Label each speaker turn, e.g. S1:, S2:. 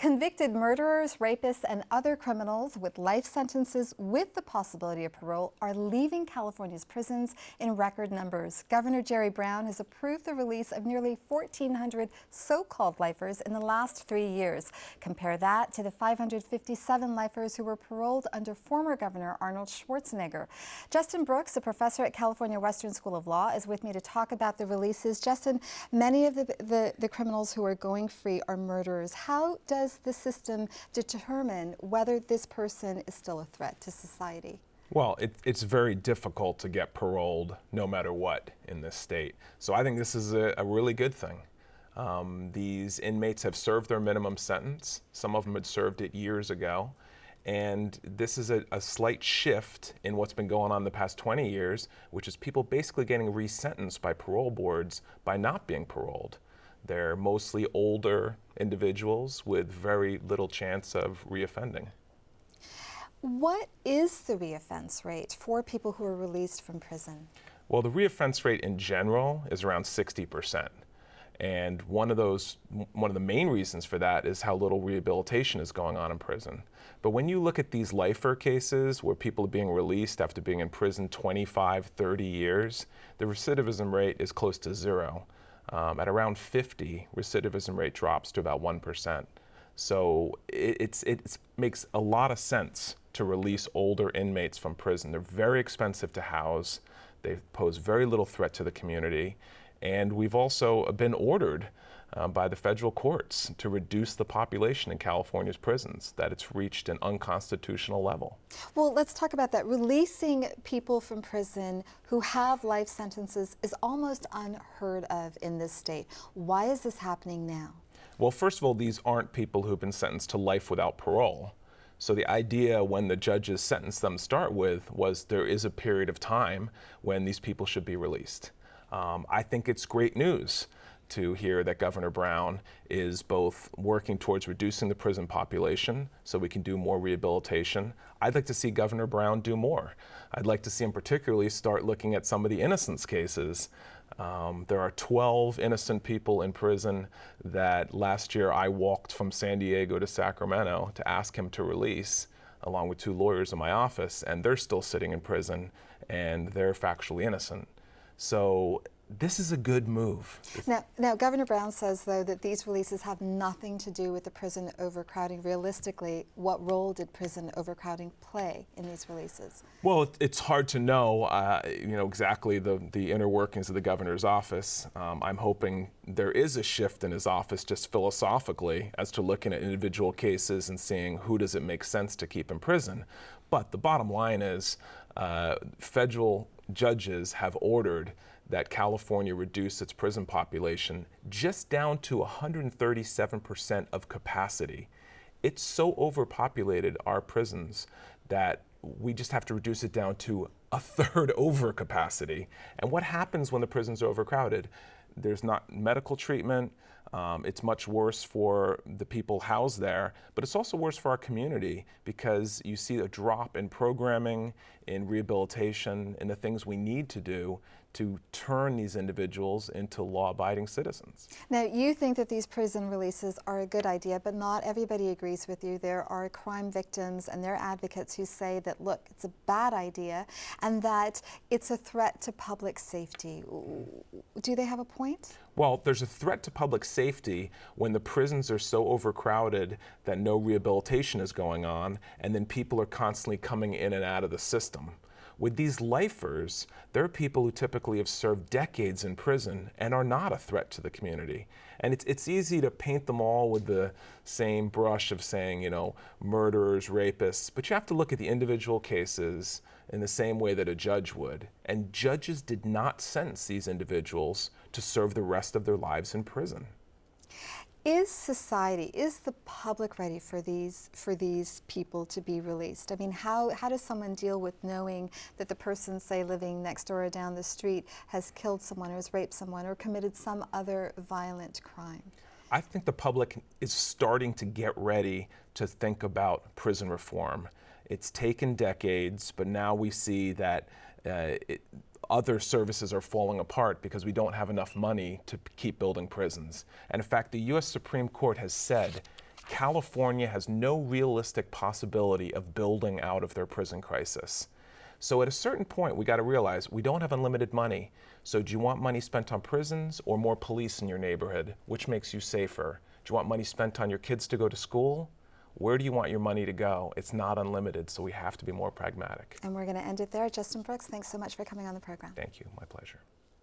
S1: Convicted murderers, rapists, and other criminals with life sentences with the possibility of parole are leaving California's prisons in record numbers. Governor Jerry Brown has approved the release of nearly 1,400 so-called lifers in the last 3 years. Compare that to the 557 lifers who were paroled under former Governor Arnold Schwarzenegger. Justin Brooks, a professor at California Western School of Law, is with me to talk about the releases. Justin, many of the criminals who are going free are murderers. How does the system determine whether this person is still a threat to society?
S2: Well, it's very difficult to get paroled no matter what in this state. So I think this is a really good thing. These inmates have served their minimum sentence. Some of them had served it years ago. And this is a slight shift in what's been going on the past 20 years, which is people basically getting resentenced by parole boards by not being paroled. They're mostly older individuals with very little chance of reoffending.
S1: What is the reoffense rate for people who are released from prison?
S2: Well, the reoffense rate in general is around 60%. And one of the main reasons for that is how little rehabilitation is going on in prison. But when you look at these lifer cases where people are being released after being in prison 25, 30 years, the recidivism rate is close to zero. At around 50, recidivism rate drops to about 1%. So it makes a lot of sense to release older inmates from prison. They're very expensive to house. They pose very little threat to the community. And we've also been ordered by the federal courts to reduce the population in California's prisons, that it's reached an unconstitutional level.
S1: Well, let's talk about that. Releasing people from prison who have life sentences is almost unheard of in this state. Why is this happening now?
S2: Well, first of all, these aren't people who've been sentenced to life without parole. So the idea when the judges sentenced them to start with was there is a period of time when these people should be released. I think it's great news to hear that Governor Brown is both working towards reducing the prison population so we can do more rehabilitation. I'd like to see Governor Brown do more. I'd like to see him particularly start looking at some of the innocence cases. There are 12 innocent people in prison that last year I walked from San Diego to Sacramento to ask him to release, along with 2 lawyers in my office, and they're still sitting in prison and they're factually innocent. So this is a good move.
S1: Now, Governor Brown says, though, that these releases have nothing to do with the prison overcrowding. Realistically, what role did prison overcrowding play in these releases?
S2: Well, it's hard to know, exactly the inner workings of the governor's office. I'm hoping there is a shift in his office just philosophically as to looking at individual cases and seeing who does it make sense to keep in prison. But the bottom line is federal judges have ordered that California reduce its prison population just down to 137% of capacity. It's so overpopulated, our prisons, that we just have to reduce it down to a third over capacity. And what happens when the prisons are overcrowded? There's not medical treatment. It's much worse for the people housed there, but it's also worse for our community because you see a drop in programming, in rehabilitation, in the things we need to do to turn these individuals into law-abiding citizens.
S1: Now, you think that these prison releases are a good idea, but not everybody agrees with you. There are crime victims and their advocates who say that, look, it's a bad idea and that it's a threat to public safety. Do they have a point?
S2: Well, there's a threat to public safety when the prisons are so overcrowded that no rehabilitation is going on, and then people are constantly coming in and out of the system. With these lifers, there are people who typically have served decades in prison and are not a threat to the community. And it's easy to paint them all with the same brush of saying, murderers, rapists, but you have to look at the individual cases in the same way that a judge would. And judges did not sentence these individuals to serve the rest of their lives in prison.
S1: Is society, is the public ready for these people to be released? I mean, how does someone deal with knowing that the person, say, living next door or down the street has killed someone or has raped someone or committed some other violent crime?
S2: I think the public is starting to get ready to think about prison reform. It's taken decades, but now we see that other services are falling apart because we don't have enough money to keep building prisons. And in fact, the U.S. Supreme Court has said California has no realistic possibility of building out of their prison crisis. So at a certain point, we got to realize we don't have unlimited money. So do you want money spent on prisons or more police in your neighborhood? Which makes you safer? Do you want money spent on your kids to go to school? Where do you want your money to go? It's not unlimited, so we have to be more pragmatic.
S1: And we're going to end it there. Justin Brooks, thanks so much for coming on the program.
S2: Thank you. My pleasure.